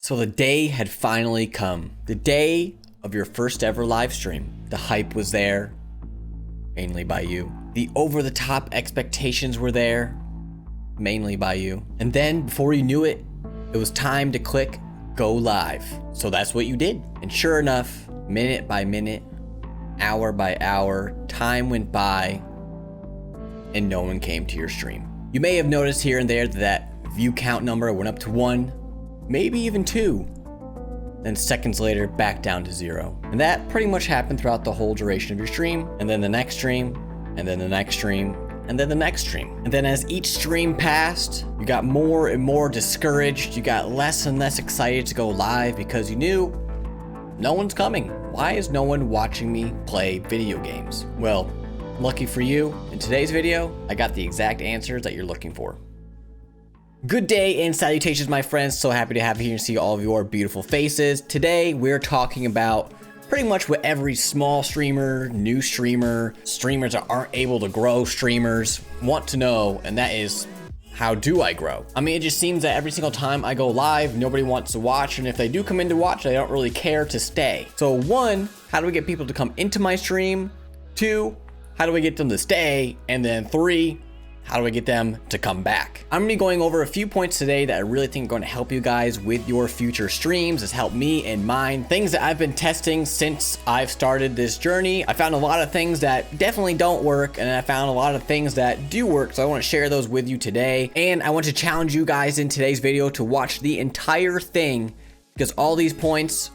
So the day had finally come. The day of your first ever live stream. The hype was there, mainly by you. The over-the-top expectations were there, mainly by you. And then, before you knew it, it was time to click go live. So that's what you did. And sure enough, minute by minute, hour by hour, time went by, and no one came to your stream. You may have noticed here and there that view count number went up to 1, maybe even 2. Then seconds later, back down to 0. And that pretty much happened throughout the whole duration of your stream, and then the next stream, and then the next stream, and then the next stream. And then as each stream passed, you got more and more discouraged. You got less and less excited to go live because you knew no one's coming. Why is no one watching me play video games? Well, lucky for you, in today's video, I got the exact answers that you're looking for. Good day and salutations, my friends. So happy to have you here and see all of your beautiful faces. Today, we're talking about pretty much what every small streamer, new streamer, streamers that aren't able to grow streamers want to know, and that is, how do I grow? I mean, it just seems that every single time I go live, nobody wants to watch, and if they do come in to watch, they don't really care to stay. So 1, how do we get people to come into my stream? 2, how do we get them to stay? And then 3, how do I get them to come back? I'm gonna be going over a few points today that I really think are going to help you guys with your future streams. It's helped me and mine. Things that I've been testing since I've started this journey. I found a lot of things that definitely don't work, and I found a lot of things that do work. So I want to share those with you today. And I want to challenge you guys in today's video to watch the entire thing, because all these points,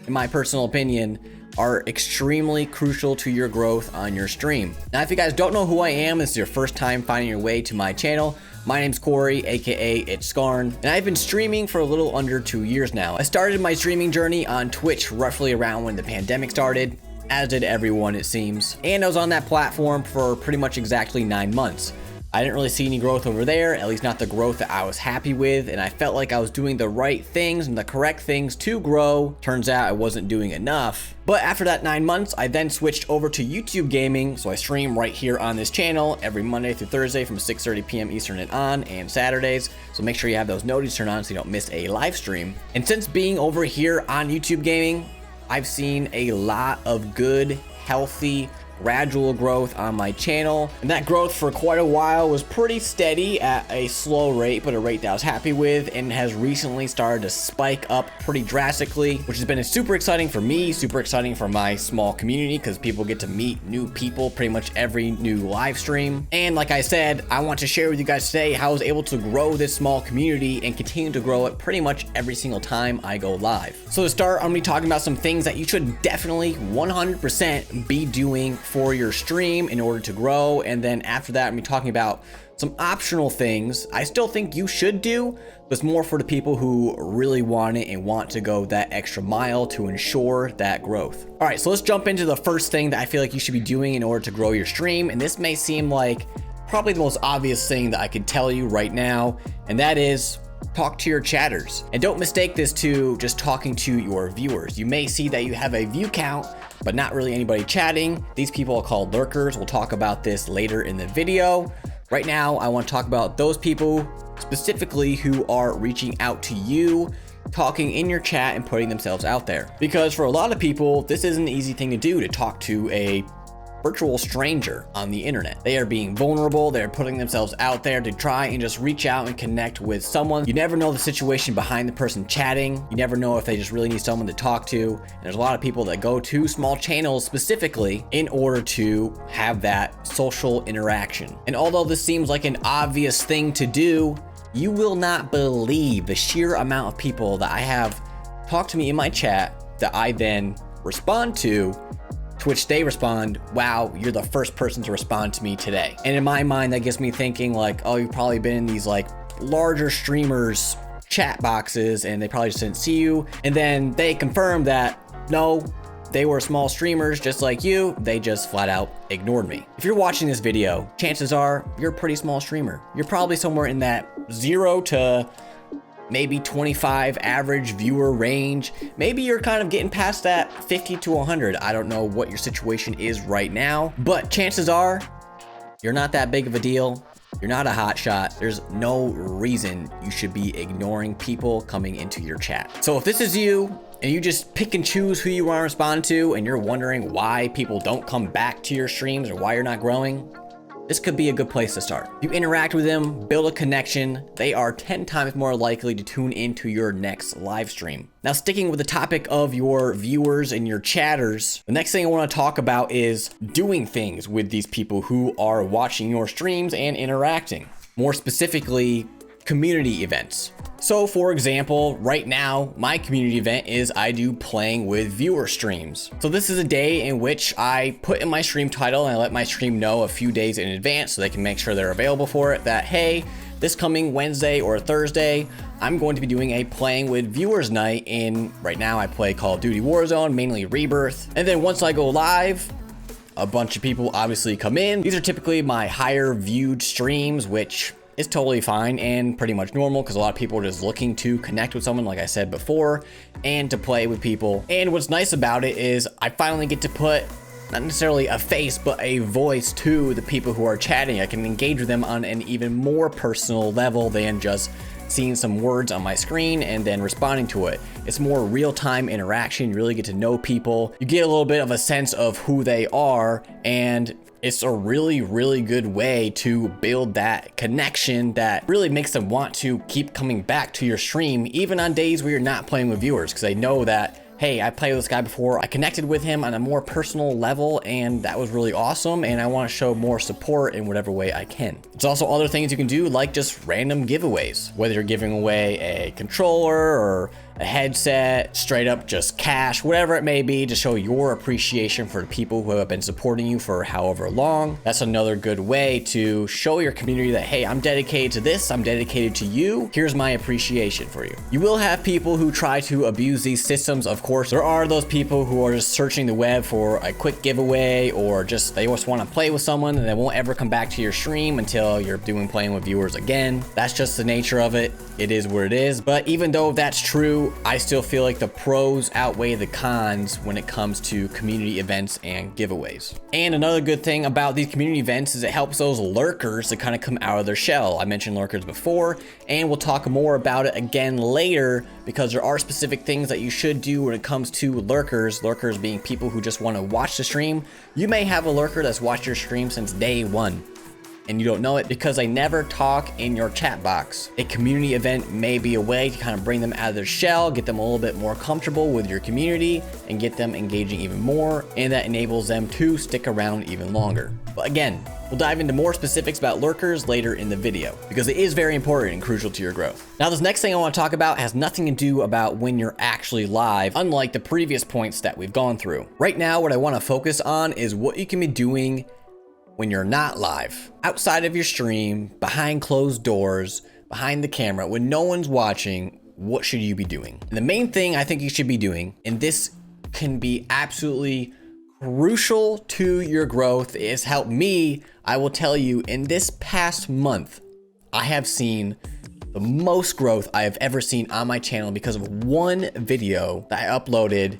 in my personal opinion, are extremely crucial to your growth on your stream. Now, if you guys don't know who I am, this is your first time finding your way to my channel, my name's Corey, aka It's Scarn, and I've been streaming for a little under 2 years now. I started my streaming journey on Twitch roughly around when the pandemic started, as did everyone it seems, and I was on that platform for pretty much exactly 9 months. I didn't really see any growth over there, at least not the growth that I was happy with, and I felt like I was doing the right things and the correct things to grow. Turns out I wasn't doing enough. But after that 9 months, I then switched over to YouTube gaming, so I stream right here on this channel every Monday through Thursday from 6:30 p.m. Eastern and on, and Saturdays, so make sure you have those notifications turned on so you don't miss a live stream. And since being over here on YouTube gaming, I've seen a lot of good, healthy, gradual growth on my channel, and that growth for quite a while was pretty steady at a slow rate, but a rate that I was happy with, and has recently started to spike up pretty drastically, which has been super exciting for me, super exciting for my small community, because people get to meet new people pretty much every new live stream. And like I said, I want to share with you guys today how I was able to grow this small community and continue to grow it pretty much every single time I go live. So to start, I'm gonna be talking about some things that you should definitely 100% be doing for your stream in order to grow, and then after that I'm gonna be talking about some optional things I still think you should do, but it's more for the people who really want it and want to go that extra mile to ensure that growth. All right, so let's jump into the first thing that I feel like you should be doing in order to grow your stream, and this may seem like probably the most obvious thing that I could tell you right now, and that is talk to your chatters. And don't mistake this to just talking to your viewers. You may see that you have a view count, but not really anybody chatting. These people are called lurkers. We'll talk about this later in the video. Right now, I want to talk about those people specifically who are reaching out to you, talking in your chat and putting themselves out there. Because for a lot of people, this isn't an easy thing to do, to talk to a virtual stranger on the internet. They are being vulnerable. They're putting themselves out there to try and just reach out and connect with someone. You never know the situation behind the person chatting. You never know if they just really need someone to talk to. And there's a lot of people that go to small channels specifically in order to have that social interaction. And although this seems like an obvious thing to do, you will not believe the sheer amount of people that I have talked to me in my chat that I then respond to which they respond, wow, you're the first person to respond to me today. And in my mind, that gets me thinking like, oh, you've probably been in these like larger streamers chat boxes and they probably just didn't see you. And then they confirm that no, they were small streamers just like you. They just flat out ignored me. If you're watching this video, chances are you're a pretty small streamer. You're probably somewhere in that 0 to maybe 25 average viewer range. Maybe you're kind of getting past that 50 to 100. I don't know what your situation is right now, but chances are you're not that big of a deal. You're not a hotshot. There's no reason you should be ignoring people coming into your chat. So if this is you and you just pick and choose who you want to respond to and you're wondering why people don't come back to your streams or why you're not growing, this could be a good place to start. You interact with them, build a connection, they are 10 times more likely to tune into your next live stream. Now, sticking with the topic of your viewers and your chatters, the next thing I want to talk about is doing things with these people who are watching your streams and interacting. More specifically, community events. So for example, right now, my community event is I do playing with viewer streams. So this is a day in which I put in my stream title and I let my stream know a few days in advance so they can make sure they're available for it, that, hey, this coming Wednesday or Thursday, I'm going to be doing a playing with viewers night. And right now I play Call of Duty Warzone, mainly Rebirth. And then once I go live, a bunch of people obviously come in. These are typically my higher viewed streams, which is totally fine and pretty much normal because a lot of people are just looking to connect with someone, like I said before, and to play with people. And what's nice about it is I finally get to put not necessarily a face, but a voice to the people who are chatting. I can engage with them on an even more personal level than just seeing some words on my screen and then responding to it. It's more real-time interaction. You really get to know people. You get a little bit of a sense of who they are, and it's a really, really good way to build that connection that really makes them want to keep coming back to your stream, even on days where you're not playing with viewers, because they know that, hey, I played with this guy before, I connected with him on a more personal level, and that was really awesome, and I want to show more support in whatever way I can. There's also other things you can do, like just random giveaways, whether you're giving away a controller or a headset, straight up just cash, whatever it may be, to show your appreciation for the people who have been supporting you for however long. That's another good way to show your community that, hey, I'm dedicated to this, I'm dedicated to you, here's my appreciation for you. You will have people who try to abuse these systems, of course. There are those people who are just searching the web for a quick giveaway, or just they just want to play with someone and they won't ever come back to your stream until you're doing playing with viewers again. That's just the nature of it. It is what it is. But even though that's true, I still feel like the pros outweigh the cons when it comes to community events and giveaways. And another good thing about these community events is it helps those lurkers to kind of come out of their shell. I mentioned lurkers before, and we'll talk more about it again later, because there are specific things that you should do when it comes to lurkers. Lurkers being people who just want to watch the stream. You may have a lurker that's watched your stream since day one, and you don't know it because they never talk in your chat box. A community event may be a way to kind of bring them out of their shell, get them a little bit more comfortable with your community, and get them engaging even more, and that enables them to stick around even longer. But again, we'll dive into more specifics about lurkers later in the video, because it is very important and crucial to your growth. Now, this next thing I want to talk about has nothing to do about when you're actually live, unlike the previous points that we've gone through. Right now, what I want to focus on is what you can be doing when you're not live, outside of your stream, behind closed doors, behind the camera, when no one's watching. What should you be doing? And the main thing I think you should be doing, and this can be absolutely crucial to your growth, is help me. I will tell you, in this past month, I have seen the most growth I have ever seen on my channel because of one video that I uploaded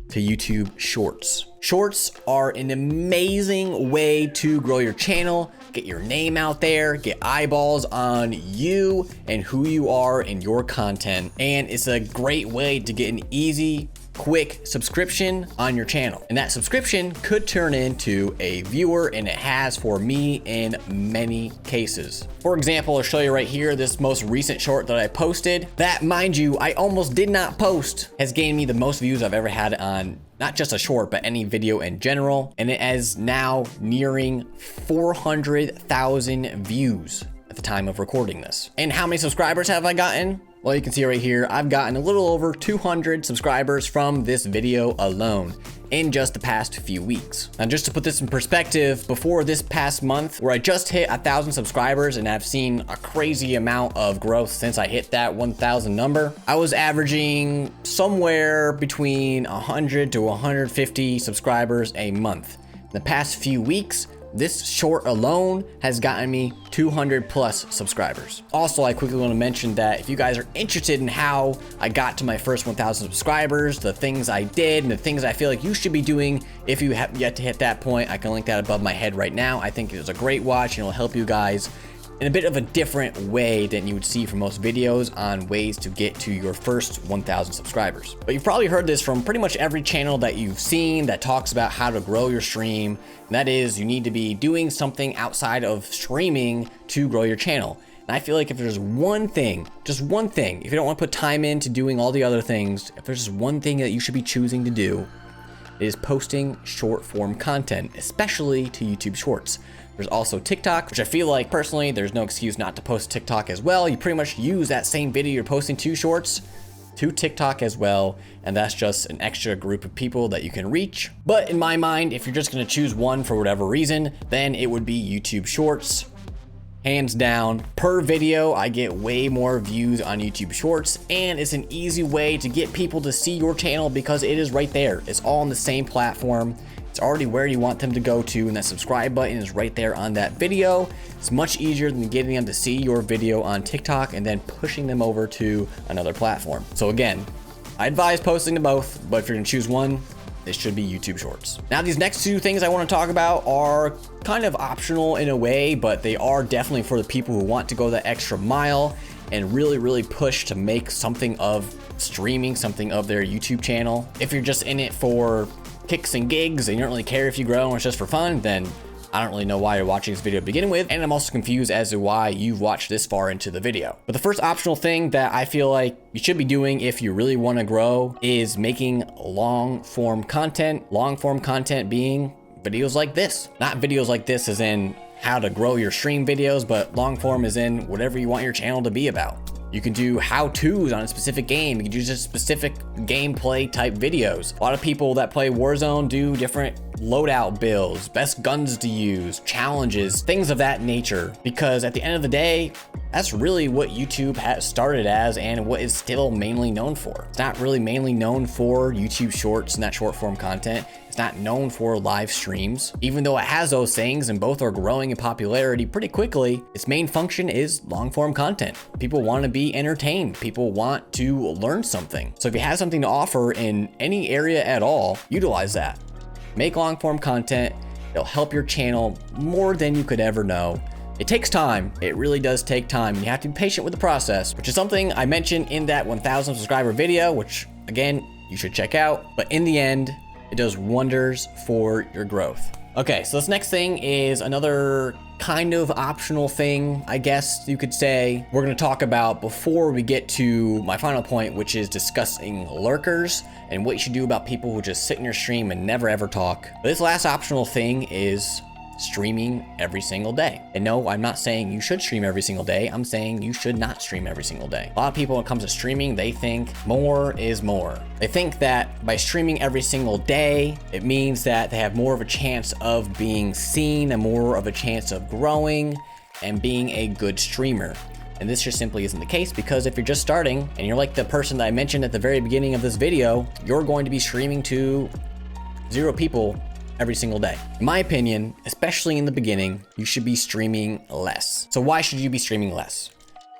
to YouTube Shorts. Shorts are an amazing way to grow your channel, get your name out there, get eyeballs on you and who you are and your content. And it's a great way to get an easy, quick subscription on your channel. And that subscription could turn into a viewer, and it has for me in many cases. For example, I'll show you right here, this most recent short that I posted, that, mind you, I almost did not post, has gained me the most views I've ever had on not just a short, but any video in general. And it is now nearing 400,000 views at the time of recording this. And how many subscribers have I gotten? Well, you can see right here, I've gotten a little over 200 subscribers from this video alone in just the past few weeks. Now, just to put this in perspective, before this past month, where I just hit 1,000 subscribers and I've seen a crazy amount of growth since I hit that 1,000 number, I was averaging somewhere between 100 to 150 subscribers a month. In the past few weeks, this short alone has gotten me 200 plus subscribers. Also, I quickly want to mention that if you guys are interested in how I got to my first 1,000 subscribers, the things I did and the things I feel like you should be doing if you have yet to hit that point, I can link that above my head right now. I think it's a great watch and it'll help you guys in a bit of a different way than you would see from most videos on ways to get to your first 1,000 subscribers. But you've probably heard this from pretty much every channel that you've seen that talks about how to grow your stream. And that is, you need to be doing something outside of streaming to grow your channel. And I feel like if there's one thing, just one thing, if you don't want to put time into doing all the other things, if there's just one thing that you should be choosing to do, it is posting short form content, especially to YouTube Shorts. There's also TikTok, which I feel like personally, there's no excuse not to post TikTok as well. You pretty much use that same video you're posting to Shorts to TikTok as well, and that's just an extra group of people that you can reach. But in my mind, if you're just gonna choose one for whatever reason, then it would be YouTube Shorts. Hands down, per video, I get way more views on YouTube Shorts, and it's an easy way to get people to see your channel because it is right there. It's all on the same platform. It's already where you want them to go to, and that subscribe button is right there on that video. It's much easier than getting them to see your video on TikTok and then pushing them over to another platform. So again, I advise posting to both, but if you're gonna choose one, it should be YouTube Shorts. Now, these next two things I want to talk about are kind of optional in a way, but they are definitely for the people who want to go that extra mile and really push to make something of streaming, something of their YouTube channel. If you're just in it for kicks and gigs and you don't really care if you grow and it's just for fun, then I don't really know why you're watching this video to begin with, and I'm also confused as to why you've watched this far into the video. But the first optional thing that I feel like you should be doing if you really want to grow is making long form content. Long form content being videos like this. Not videos like this as in how to grow your stream videos, but long form is in whatever you want your channel to be about. You can do how-tos on a specific game. You can do just specific gameplay type videos. A lot of people that play Warzone do different loadout builds, best guns to use, challenges, things of that nature. Because at the end of the day, that's really what YouTube has started as and what is still mainly known for. It's not really mainly known for YouTube Shorts and that short form content. It's not known for live streams. Even though it has those things and both are growing in popularity pretty quickly, its main function is long form content. People want to be entertained. People want to learn something. So if you have something to offer in any area at all, utilize that. Make long form content. It'll help your channel more than you could ever know. It takes time. It really does take time. You have to be patient with the process, which is something I mentioned in that 1,000 subscriber video, which again, you should check out. But in the end, it does wonders for your growth. Okay, so this next thing is another kind of optional thing, I guess you could say, we're gonna talk about before we get to my final point, which is discussing lurkers and what you should do about people who just sit in your stream and never ever talk. But this last optional thing is streaming every single day. And no, I'm not saying you should stream every single day. I'm saying you should not stream every single day. A lot of people, when it comes to streaming, they think more is more. They think that by streaming every single day, it means that they have more of a chance of being seen and more of a chance of growing and being a good streamer. And this just simply isn't the case, because if you're just starting and you're like the person that I mentioned at the very beginning of this video, you're going to be streaming to 0 people every single day. In my opinion, especially in the beginning, you should be streaming less. So why should you be streaming less?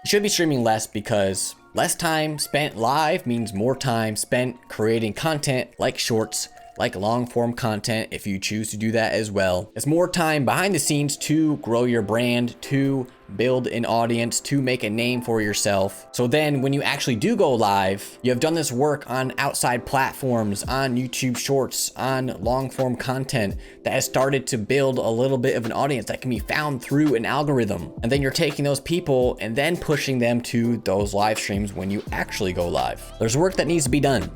You should be streaming less because less time spent live means more time spent creating content like shorts, like long form content if you choose to do that as well. It's more time behind the scenes to grow your brand, to build an audience, to make a name for yourself. So then when you actually do go live, you have done this work on outside platforms, on YouTube Shorts, on long form content that has started to build a little bit of an audience that can be found through an algorithm. And then you're taking those people and then pushing them to those live streams when you actually go live. There's work that needs to be done,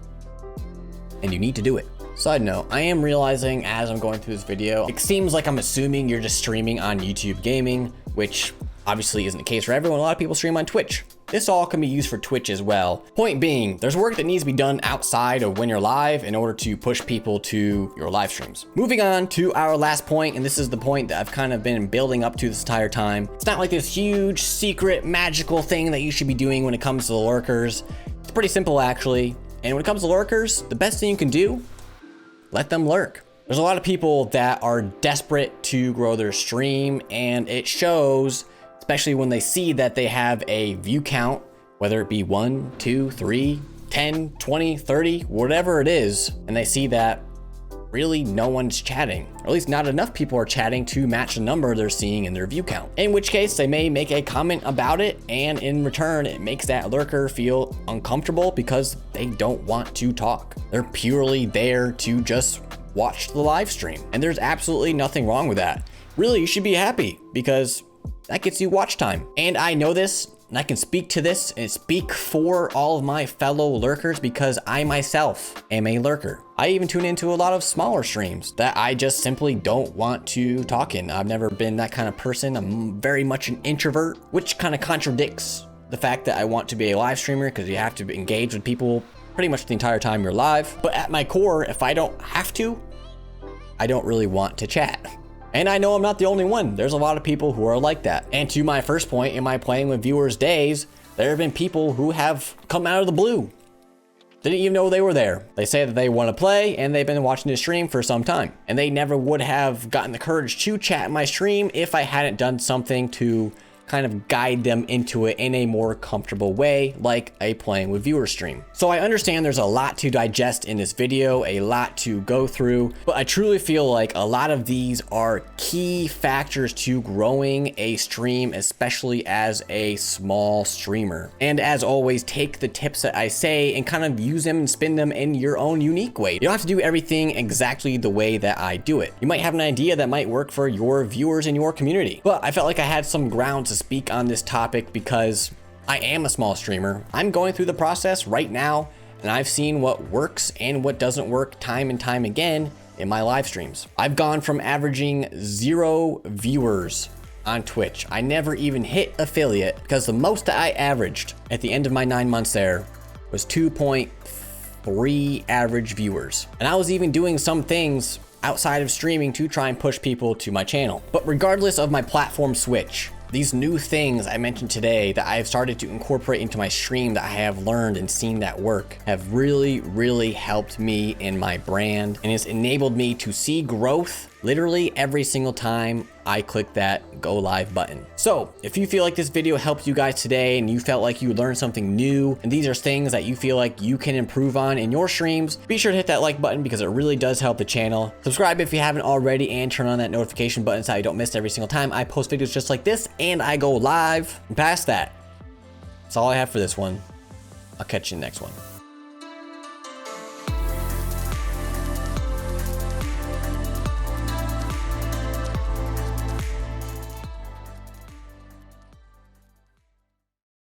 and you need to do it. Side note, I am realizing as I'm going through this video, it seems like I'm assuming you're just streaming on YouTube Gaming, which obviously isn't the case for everyone. A lot of people stream on Twitch. This all can be used for Twitch as well. Point being, there's work that needs to be done outside of when you're live in order to push people to your live streams. Moving on to our last point, and this is the point that I've kind of been building up to this entire time. It's not like this huge, secret, magical thing that you should be doing when it comes to the lurkers. It's pretty simple, actually. And when it comes to lurkers, the best thing you can do, let them lurk. There's a lot of people that are desperate to grow their stream, and it shows, especially when they see that they have a view count, whether it be 1, 2, 3, 10, 20, 30, whatever it is, and they see that really no one's chatting, or at least not enough people are chatting to match the number they're seeing in their view count. In which case they may make a comment about it, and in return it makes that lurker feel uncomfortable because they don't want to talk. They're purely there to just watch the live stream, and there's absolutely nothing wrong with that. Really, you should be happy because that gets you watch time. And I know this, and I can speak to this and speak for all of my fellow lurkers because I myself am a lurker. I even tune into a lot of smaller streams that I just simply don't want to talk in. I've never been that kind of person. I'm very much an introvert, which kind of contradicts the fact that I want to be a live streamer because you have to engage with people pretty much the entire time you're live. But at my core, if I don't have to, I don't really want to chat. And I know I'm not the only one. There's a lot of people who are like that. And to my first point, in my playing with viewers days, there have been people who have come out of the blue. Didn't even know they were there. They say that they want to play and they've been watching the stream for some time. And they never would have gotten the courage to chat in my stream if I hadn't done something to kind of guide them into it in a more comfortable way, like a playing with viewer stream. So I understand there's a lot to digest in this video, a lot to go through, but I truly feel like a lot of these are key factors to growing a stream, especially as a small streamer. And as always, take the tips that I say and kind of use them and spin them in your own unique way. You don't have to do everything exactly the way that I do it. You might have an idea that might work for your viewers in your community, but I felt like I had some ground to speak on this topic because I am a small streamer. I'm going through the process right now, and I've seen what works and what doesn't work time and time again in my live streams. I've gone from averaging 0 viewers on Twitch. I never even hit affiliate because the most that I averaged at the end of my 9 months there was 2.3 average viewers. And I was even doing some things outside of streaming to try and push people to my channel. But regardless of my platform switch, these new things I mentioned today that I have started to incorporate into my stream that I have learned and seen that work have really helped me in my brand, and it's enabled me to see growth literally every single time I click that go live button. So if you feel like this video helped you guys today and you felt like you learned something new, and these are things that you feel like you can improve on in your streams, be sure to hit that like button because it really does help the channel. Subscribe if you haven't already and turn on that notification button so you don't miss every single time I post videos just like this and I go live. And past that, that's all I have for this one. I'll catch you in the next one.